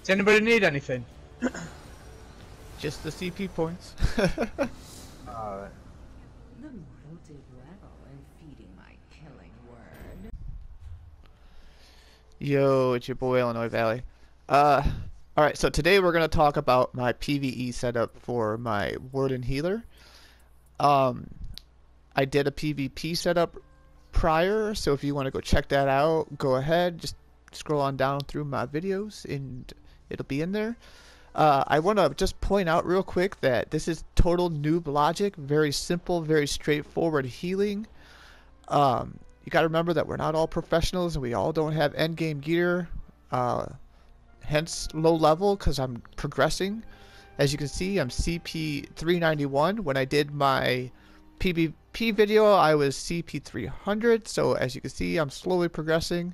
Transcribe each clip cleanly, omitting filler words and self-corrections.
Does anybody need anything? Just the CP points. Alright. The mortal did well in feeding my killing word. Yo, it's your boy Illinois Valley. Alright, so today we're gonna talk about my PvE setup for my Warden healer. I did a PvP setup prior, so if you want to go check that out, go ahead. Just scroll on down through my videos and it'll be in there. I want to just point out real quick that this is total noob logic, very simple, very straightforward healing. You got to remember that we're not all professionals and we all don't have endgame gear, hence low level, because I'm progressing. As you can see, I'm CP 391. When I did my PvP video, I was CP 300, so as you can see, I'm slowly progressing.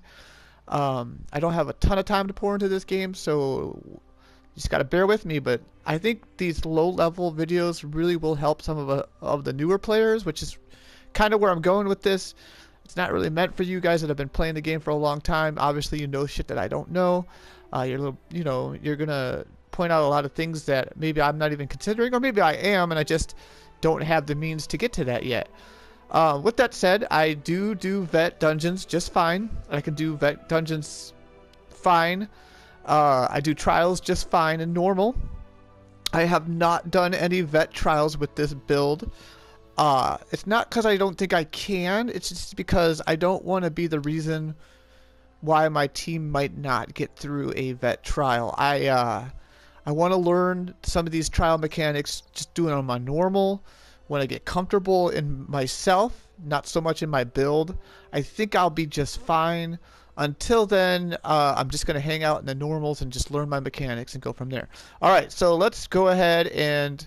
I don't have a ton of time to pour into this game, so you just gotta bear with me, but I think these low level videos really will help some of the newer players, which is kind of where I'm going with this. It's not really meant for you guys that have been playing the game for a long time. Obviously, you know shit that I don't know. You're gonna point out a lot of things that maybe I'm not even considering, or maybe I am and I just don't have the means to get to that yet. With that said, I do vet dungeons just fine. I can do vet dungeons fine. I do trials just fine and normal. I have not done any vet trials with this build. It's not because I don't think I can, it's just because I don't want to be the reason why my team might not get through a vet trial. I want to learn some of these trial mechanics just doing them on normal. When I get comfortable in myself, not so much in my build, I think I'll be just fine. Until then, I'm just going to hang out in the normals and just learn my mechanics and go from there. Alright, so let's go ahead and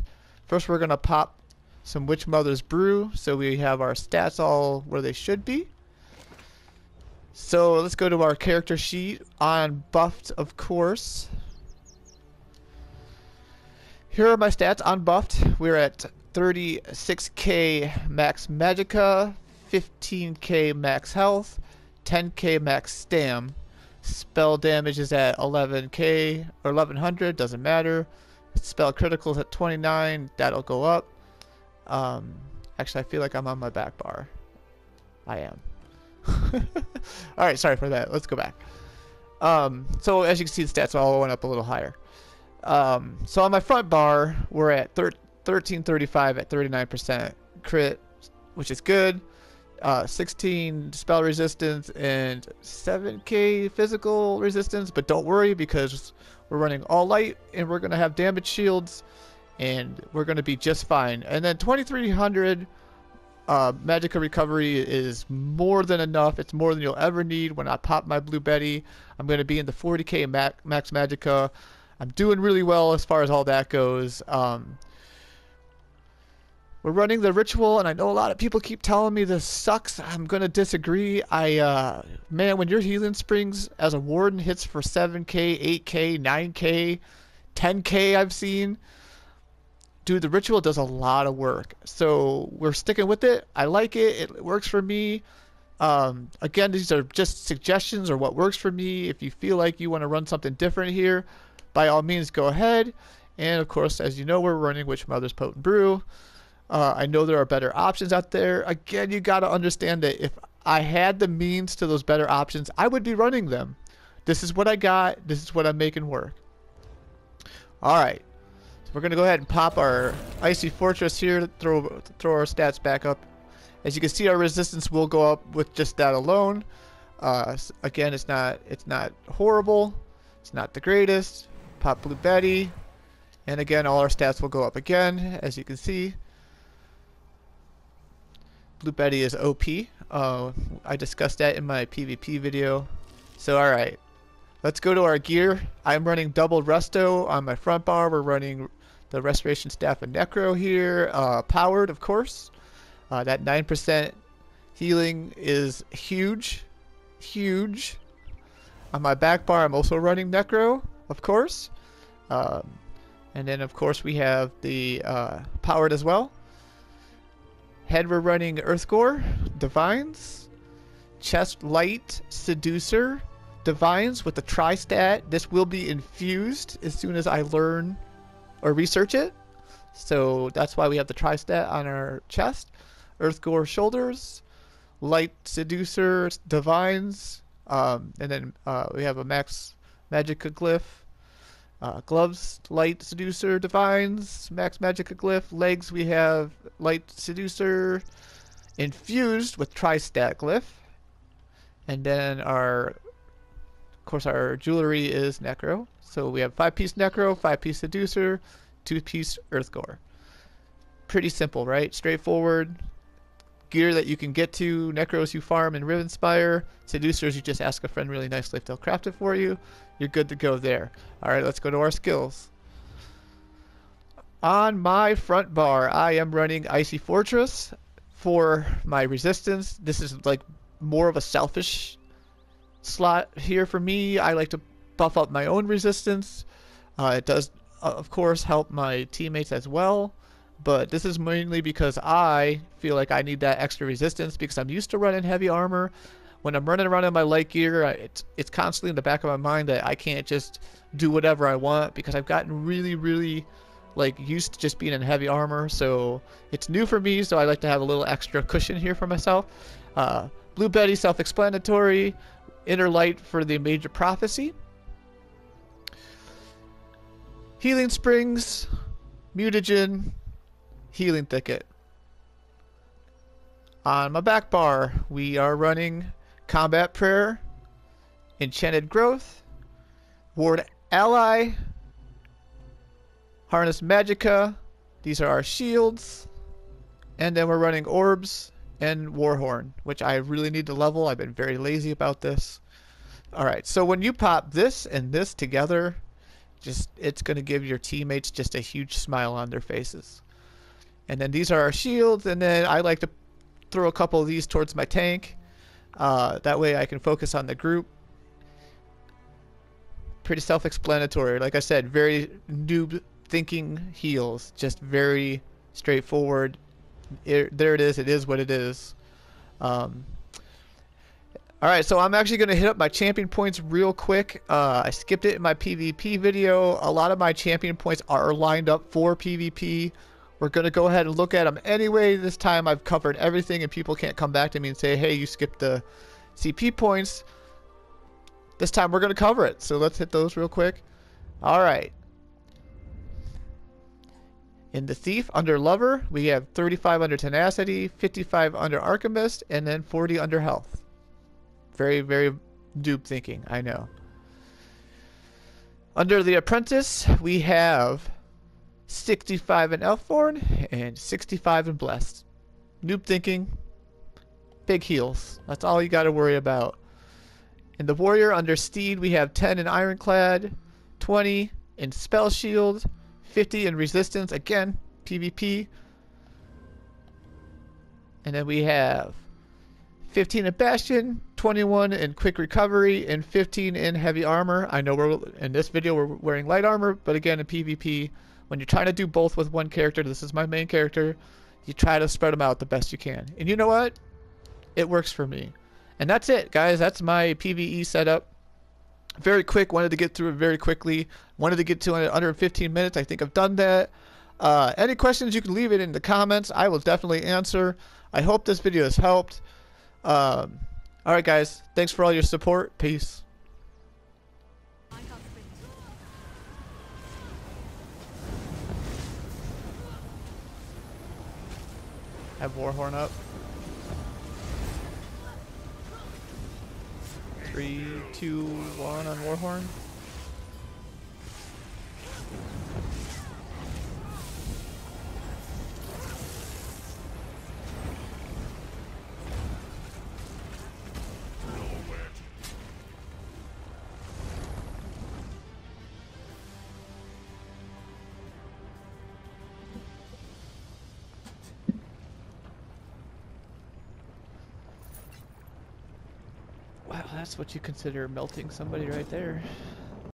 first we're going to pop some Witch Mother's Brew so we have our stats all where they should be. So let's go to our character sheet on buffed, of course. Here are my stats on buffed. We're at 36k max Magicka, 15k max health, 10k max stam. Spell damage is at 11k or 1100, doesn't matter. Spell critical is at 29, that'll go up. Actually, I feel like I'm on my back bar. I am. Alright, sorry for that. Let's go back. So as you can see, the stats all went up a little higher. So on my front bar, we're at 1335 at 39% crit, which is good. 16 spell resistance and 7k physical resistance, but don't worry because we're running all light and we're going to have damage shields and we're going to be just fine. And then 2300 Magicka recovery is more than enough. It's more than you'll ever need. When I pop my Blue Betty, I'm going to be in the 40k max Magicka. I'm doing really well as far as all that goes. We're running the ritual, and I know a lot of people keep telling me this sucks. I'm going to disagree. Man, when your healing springs as a warden hits for 7k, 8k, 9k, 10k I've seen, dude, the ritual does a lot of work. So we're sticking with it. I like it. It works for me. Again, these are just suggestions or what works for me. If you feel like you want to run something different here, by all means, go ahead. And of course, as you know, we're running Witch Mother's Potent Brew. I know there are better options out there. Again, you got to understand that if I had the means to those better options, I would be running them. This is what I got. This is what I'm making work. Alright. So we're going to go ahead and pop our Icy Fortress here, throw our stats back up. As you can see, our resistance will go up with just that alone. Again, it's not horrible. It's not the greatest. Pop Blue Betty. And again, all our stats will go up again, as you can see. Blue Betty is OP. I discussed that in my PvP video. So alright, let's go to our gear. I'm running double resto on my front bar. We're running the Restoration Staff and Necro here, powered of course. That 9% healing is huge. Huge. On my back bar I'm also running Necro, of course. And then of course we have the powered as well. Head we're running Earthgore, Divines, Chest Light, Seducer, divines with the tri-stat. This will be infused as soon as I learn or research it. So that's why we have the tri-stat on our chest. Earthgore shoulders, light seducer divines, and then we have a max Magicka glyph. Gloves, light seducer divines, max Magicka glyph. Legs, we have light seducer infused with tri-stat glyph. And then of course our jewelry is necro. So we have 5-piece necro, 5-piece seducer, 2-piece earthgore. Pretty simple, right? Straightforward. Gear that you can get to. Necros you farm in Rivenspire. Seducers you just ask a friend really nicely if they'll craft it for you. You're good to go there. Alright, let's go to our skills. On my front bar, I am running Icy Fortress for my resistance. This is like more of a selfish slot here for me. I like to buff up my own resistance. It does, of course, help my teammates as well. But this is mainly because I feel like I need that extra resistance because I'm used to running heavy armor. When I'm running around in my light gear, it's constantly in the back of my mind that I can't just do whatever I want because I've gotten really like used to just being in heavy armor. So it's new for me, so I like to have a little extra cushion here for myself. Blue Betty, self-explanatory. Inner Light for the Major Prophecy. Healing Springs, Mutagen, Healing Thicket. On my back bar, we are running Combat Prayer, Enchanted Growth, Ward Ally, Harness Magicka. These are our shields. And then we're running Orbs and Warhorn, which I really need to level. I've been very lazy about this. Alright, so when you pop this and this together, it's going to give your teammates just a huge smile on their faces. And then these are our shields, and then I like to throw a couple of these towards my tank. That way I can focus on the group. Pretty self-explanatory. Like I said, very noob thinking heals. Just very straightforward. There it is. It is what it is. Alright, so I'm actually going to hit up my champion points real quick. I skipped it in my PvP video. A lot of my champion points are lined up for PvP. We're going to go ahead and look at them anyway. This time I've covered everything and people can't come back to me and say, hey, you skipped the CP points. This time we're going to cover it. So let's hit those real quick. Alright. In the Thief, under Lover, we have 35 under Tenacity, 55 under Alchemist, and then 40 under Health. Very, very dupe thinking, I know. Under the Apprentice, we have 65 in Elfborn and 65 in Blessed. Noob thinking, big heals. That's all you got to worry about. In the Warrior, under Steed, we have 10 in Ironclad, 20 in Spell Shield, 50 in Resistance, again, PvP. And then we have 15 in Bastion, 21 in Quick Recovery, and 15 in Heavy Armor. I know in this video we're wearing light armor, but again in PvP, when you're trying to do both with one character, this is my main character, you try to spread them out the best you can. And you know what? It works for me. And that's it, guys. That's my PvE setup. Very quick. Wanted to get through it very quickly. Wanted to get to it under 15 minutes. I think I've done that. Any questions, you can leave it in the comments. I will definitely answer. I hope this video has helped. Alright guys, thanks for all your support. Peace. Have Warhorn up. 3, 2, 1 on Warhorn. Wow, that's what you consider melting somebody right there.